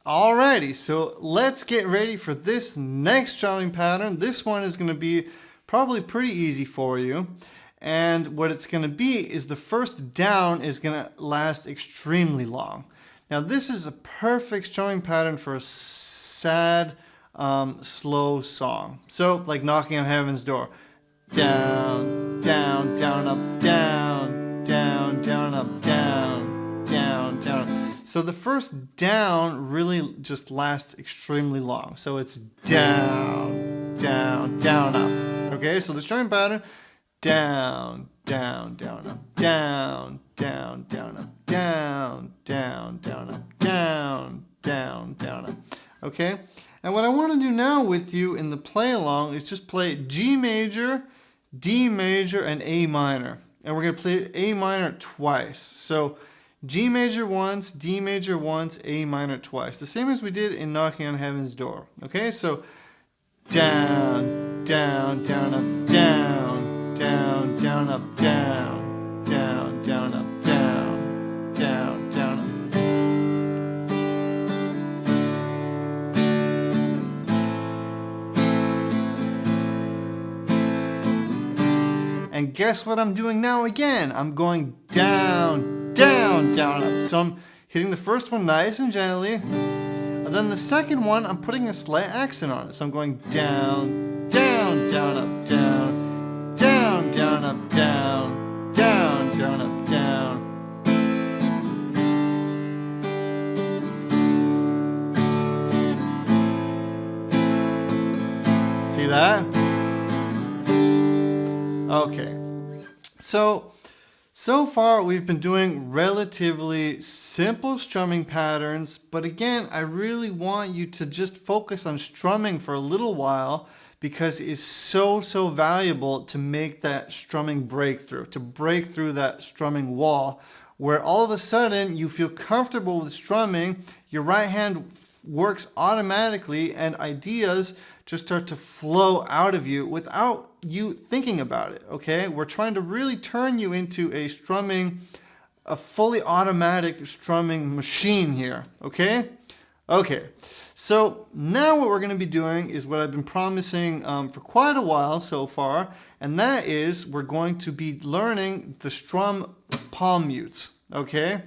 Alrighty, so let's get ready for this next strumming pattern. This one is going to be probably pretty easy for you. And what it's going to be is the first down is going to last extremely long. Now this is a perfect strumming pattern for a sad, slow song. So like Knocking on Heaven's Door. Down, down, down, up, down, down, down, up, down, down, down. So the first down really just lasts extremely long. So it's down, down, down, up. Okay, so the strumming pattern, down, down, down, up, down, down, down, up, down, down, down, up, down, down, down, up. Okay, and what I want to do now with you in the play along is just play G major, D major, and A minor. And we're going to play A minor twice. So G major once, D major once, A minor twice. The same as we did in Knocking on Heaven's Door. Okay, so down, down, down, up, down, down, down, up, down, down, down, up, down, down, down, up. And guess what I'm doing now again? I'm going down, down, down, up. So I'm hitting the first one nice and gently. And then the second one, I'm putting a slight accent on it. So I'm going down, down, down, up, down, down, down, up, down, down, down, up, down. See that? Okay, so far we've been doing relatively simple strumming patterns, but again, I really want you to just focus on strumming for a little while because it's so valuable to make that strumming breakthrough, to break through that strumming wall, where all of a sudden you feel comfortable with strumming, your right hand works automatically, and ideas just start to flow out of you without you thinking about it, okay? We're trying to really turn you into a fully automatic strumming machine here, okay? Okay, so now what we're going to be doing is what I've been promising for quite a while so far, and that is we're going to be learning the strum palm mutes, okay?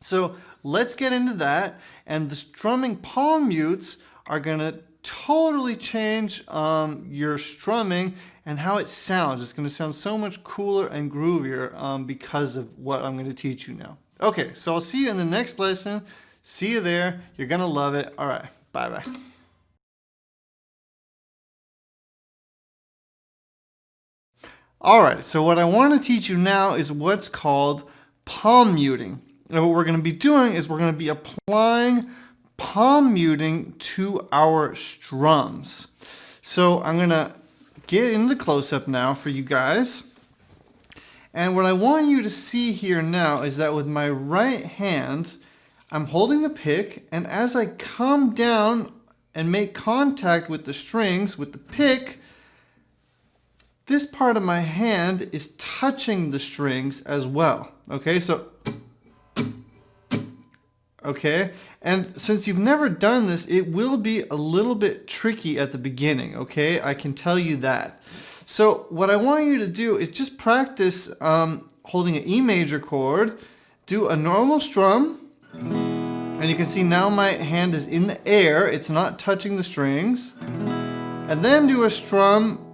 So let's get into that, and the strumming palm mutes are going to totally change your strumming and how it sounds. It's going to sound so much cooler and groovier because of what I'm going to teach you now. Okay, so I'll see you in the next lesson. See you there. You're going to love it. All right, bye-bye. All right, so what I want to teach you now is what's called palm muting. And what we're going to be doing is we're going to be applying palm muting to our strums. So I'm going to get into the close-up now for you guys. And what I want you to see here now is that with my right hand, I'm holding the pick, and as I come down and make contact with the strings, with the pick, this part of my hand is touching the strings as well. Okay, so okay, and since you've never done this, it will be a little bit tricky at the beginning, okay? I can tell you that. So what I want you to do is just practice holding an E major chord, do a normal strum, and you can see now my hand is in the air, it's not touching the strings, and then do a strum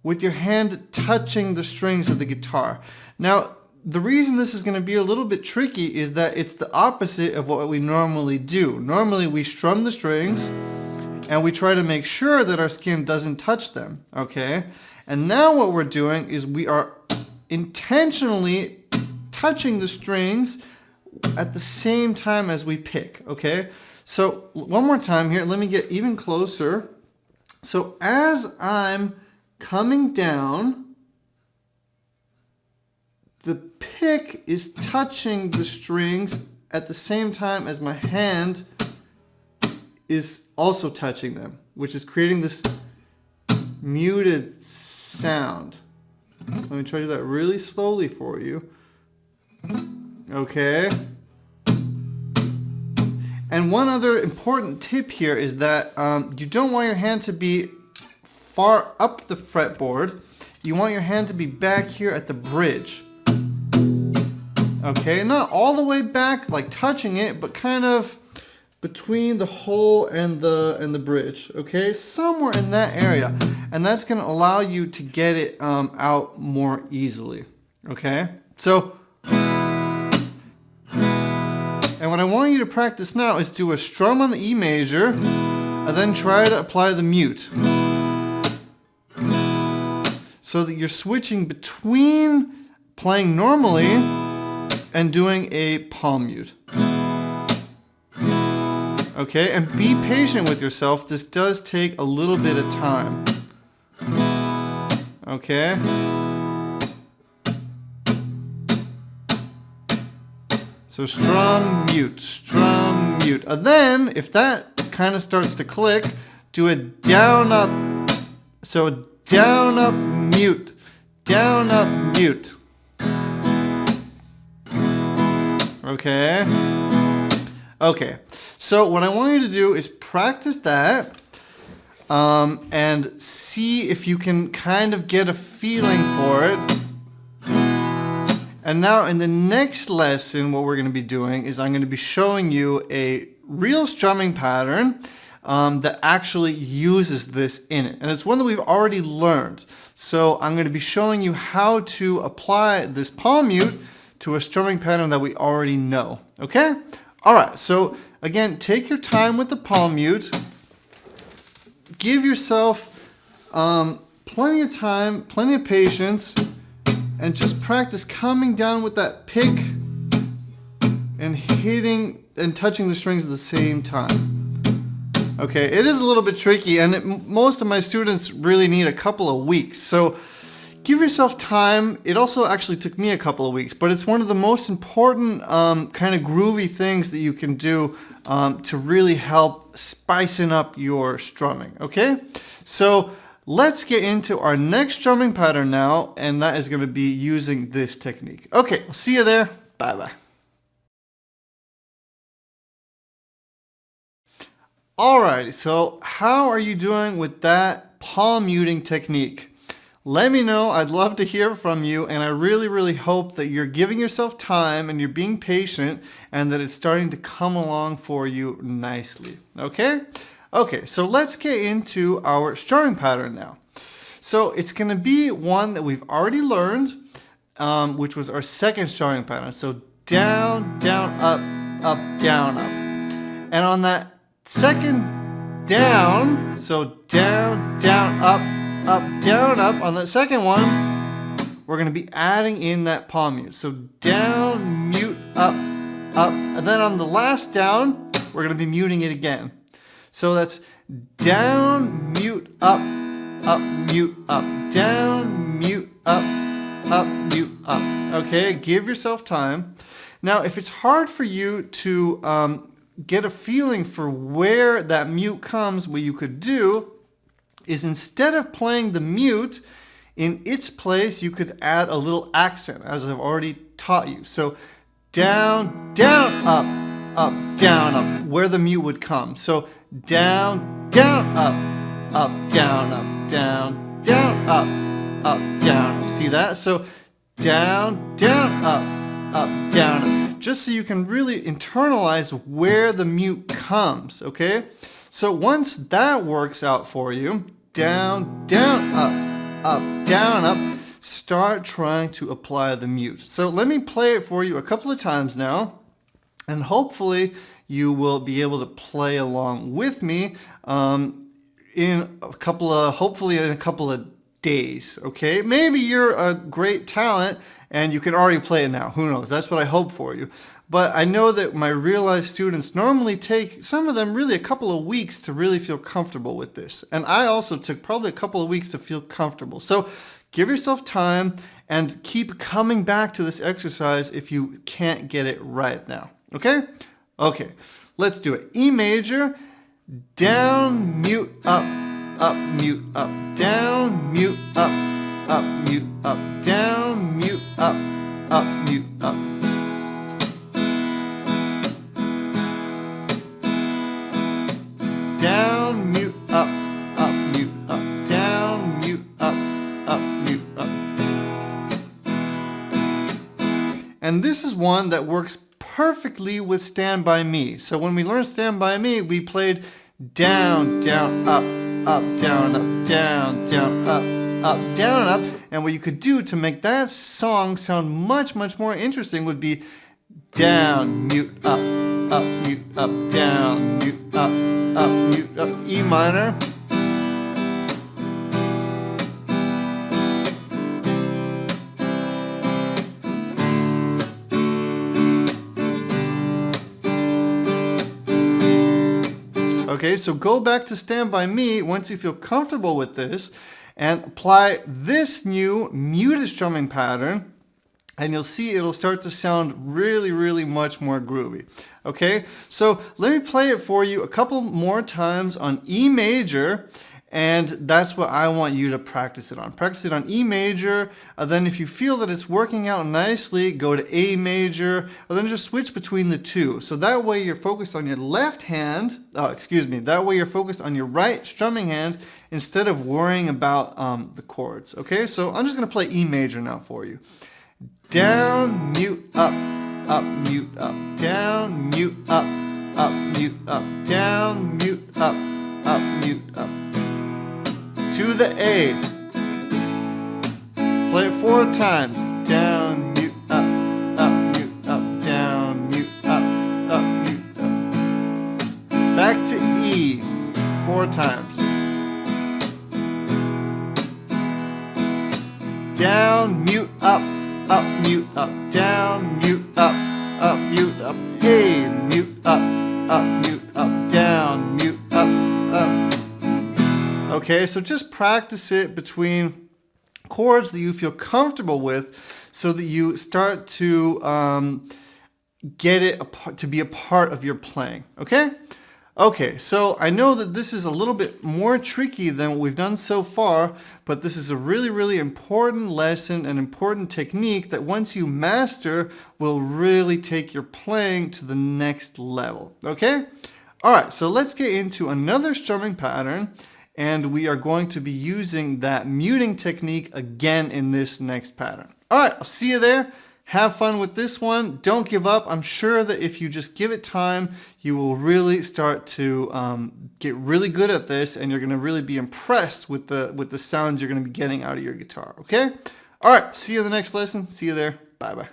with your hand touching the strings of the guitar. Now, the reason this is going to be a little bit tricky is that it's the opposite of what we normally do. Normally we strum the strings and we try to make sure that our skin doesn't touch them, okay? And now what we're doing is we are intentionally touching the strings at the same time as we pick, okay? So one more time here, let me get even closer. So as I'm coming down, the pick is touching the strings at the same time as my hand is also touching them, which is creating this muted sound. Let me try to do that really slowly for you. Okay. And one other important tip here is that you don't want your hand to be far up the fretboard. You want your hand to be back here at the bridge. Okay, not all the way back, like touching it, but kind of between the hole and the bridge. Okay, somewhere in that area, and that's going to allow you to get it out more easily. Okay, so. And what I want you to practice now is do a strum on the E major and then try to apply the mute. So that you're switching between playing normally and doing a palm mute. Okay, and be patient with yourself. This does take a little bit of time. Okay? So strum, mute. And then, if that kind of starts to click, do a down, up. So down, up, mute. Down, up, mute. Okay? Okay. So what I want you to do is practice that and see if you can kind of get a feeling for it. And now in the next lesson, what we're going to be doing is I'm going to be showing you a real strumming pattern that actually uses this in it. And it's one that we've already learned. So I'm going to be showing you how to apply this palm mute to a strumming pattern that we already know. Okay? All right. So again, take your time with the palm mute. Give yourself plenty of time, plenty of patience. And just practice coming down with that pick and hitting and touching the strings at the same time. Okay, it is a little bit tricky, and most of my students really need a couple of weeks. So give yourself time. It also actually took me a couple of weeks, but it's one of the most important kind of groovy things that you can do to really help spicing up your strumming. Okay, so let's get into our next strumming pattern now, and that is going to be using this technique. Okay, I'll see you there. Bye-bye. Alright, so how are you doing with that palm muting technique? Let me know. I'd love to hear from you, and I really hope that you're giving yourself time and you're being patient and that it's starting to come along for you nicely. Okay? Okay, so let's get into our strumming pattern now. So it's going to be one that we've already learned, which was our second strumming pattern. So down, down, up, down, up. And on that second down, so down, down, up, down, up, on that second one, we're going to be adding in that palm mute. So down, mute, up, and then on the last down, we're going to be muting it again. So that's down, mute, up, mute, up, down, mute, up, mute, up. Okay, give yourself time. Now, if it's hard for you to get a feeling for where that mute comes, what you could do is instead of playing the mute, in its place, you could add a little accent, as I've already taught you. So down, down, up, down, up, where the mute would come. So down, down, up, down, down, down. See that? So down, down, up, down. Just so you can really internalize where the mute comes, okay? So once that works out for you, down, down, up, down, up, start trying to apply the mute. So let me play it for you a couple of times now, and hopefully you will be able to play along with me hopefully in a couple of days, okay? Maybe you're a great talent and you can already play it now. Who knows? That's what I hope for you. But I know that my real life students normally take, some of them really a couple of weeks to really feel comfortable with this. And I also took probably a couple of weeks to feel comfortable. So give yourself time and keep coming back to this exercise if you can't get it right now. Okay? Okay, let's do it. E major, down, mute, up, mute, up, down, mute, up, mute, up, down, mute, up, mute, up. And this is one that works perfectly with Stand By Me. So when we learned Stand By Me, we played down, down, up, down, up, down, down, up, down, up. And what you could do to make that song sound much, much more interesting would be down, mute, up, mute, up, down, mute, up, mute, up, E minor. Okay, so go back to Stand By Me once you feel comfortable with this and apply this new muted strumming pattern, and you'll see it'll start to sound really, really much more groovy. Okay, so let me play it for you a couple more times on E major, and that's what I want you to practice it on. Practice it on E major, then if you feel that it's working out nicely, go to A major, and then just switch between the two. So that way you're focused on your left hand, that way you're focused on your right strumming hand instead of worrying about the chords. Okay, so I'm just going to play E major now for you. Down, mute, up, mute, up, down, mute, up, mute, up, down, mute, up, mute, up. To the A. Play it 4 times. Down, mute, up, mute, up, down, mute, up, mute, up. Back to E. 4 times. Down, mute, up, mute, up, down, mute, up, mute, up. A, mute, up, mute, up, down, mute, up. Okay, so just practice it between chords that you feel comfortable with so that you start to get it to be a part of your playing, okay? Okay, so I know that this is a little bit more tricky than what we've done so far, but this is a really, really important lesson, an important technique that once you master will really take your playing to the next level, okay? All right, so let's get into another strumming pattern, and we are going to be using that muting technique again in this next pattern. All right, I'll see you there. Have fun with this one. Don't give up. I'm sure that if you just give it time, you will really start to get really good at this, and you're going to really be impressed with the sounds you're going to be getting out of your guitar. Okay? All right. See you in the next lesson. See you there. Bye-bye.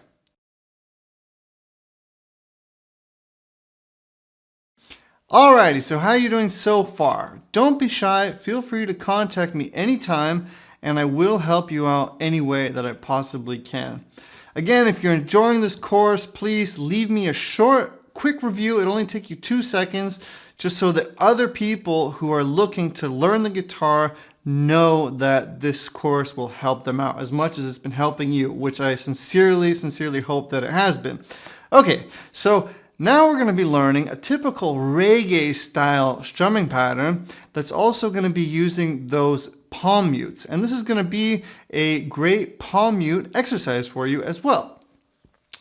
Alrighty, so how are you doing so far? Don't be shy. Feel free to contact me anytime, and I will help you out any way that I possibly can. Again, if you're enjoying this course, please leave me a short, quick review. It'll only take you 2 seconds, just so that other people who are looking to learn the guitar know that this course will help them out as much as it's been helping you, which I sincerely, sincerely hope that it has been. Okay, so now we're going to be learning a typical reggae style strumming pattern that's also going to be using those palm mutes. And this is going to be a great palm mute exercise for you as well.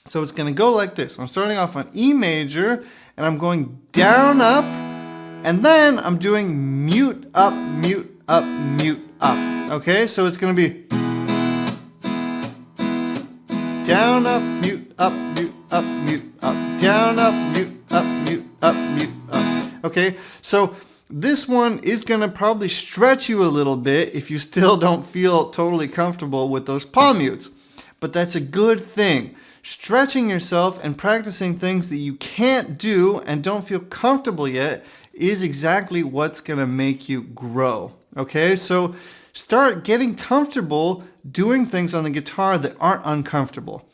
So it's going to go like this. I'm starting off on E major, and I'm going down, up, and then I'm doing mute, up, mute, up, mute, up. Okay, so it's going to be down, up, mute, up, mute, up, mute, up, down, up, mute, up, mute, up, mute, up. Okay, so this one is going to probably stretch you a little bit if you still don't feel totally comfortable with those palm mutes. But that's a good thing. Stretching yourself and practicing things that you can't do and don't feel comfortable yet is exactly what's going to make you grow. Okay, so start getting comfortable doing things on the guitar that aren't uncomfortable.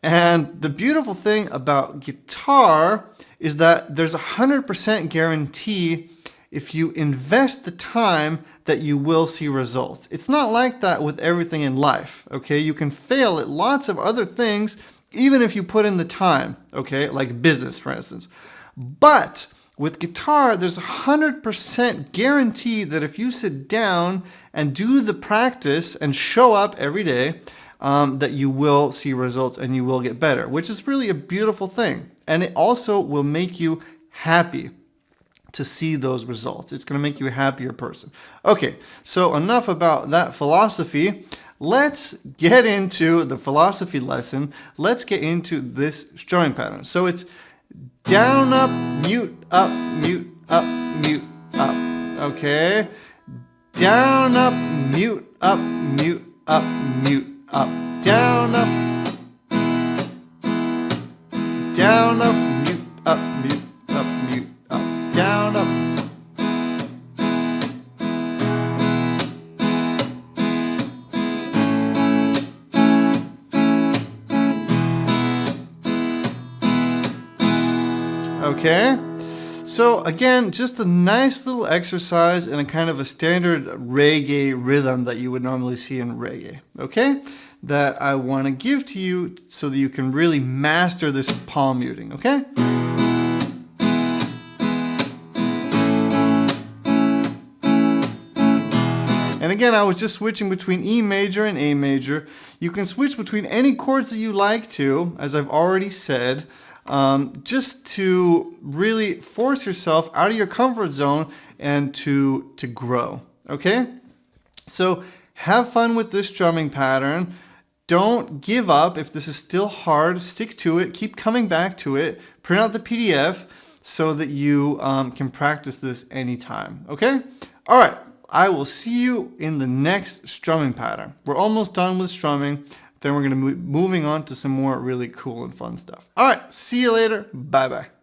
And the beautiful thing about guitar is that there's a 100% guarantee if you invest the time that you will see results. It's not like that with everything in life, okay? You can fail at lots of other things even if you put in the time, okay? Like business, for instance. But with guitar, there's a 100% guarantee that if you sit down and do the practice and show up every day, that you will see results and you will get better, which is really a beautiful thing. And it also will make you happy to see those results. It's going to make you a happier person. Okay, so enough about that philosophy. let's get into the philosophy lesson. Let's get into this strumming pattern. So it's down, up, mute, up, mute, up, mute, up. Okay? Down, up, mute, up, mute, up, mute, up. Down, up, down, up, mute, up, mute, up, mute, up. Down, up. Okay, so again, just a nice little exercise and a kind of a standard reggae rhythm that you would normally see in reggae, okay? That I want to give to you so that you can really master this palm muting, okay? And again, I was just switching between E major and A major. You can switch between any chords that you like to, as I've already said, just to really force yourself out of your comfort zone and to grow, okay? So have fun with this strumming pattern. Don't give up. If this is still hard, stick to it. Keep coming back to it. Print out the PDF so that you can practice this anytime, okay? All right, I will see you in the next strumming pattern. We're almost done with strumming. Then we're going to be moving on to some more really cool and fun stuff. All right, see you later. Bye-bye.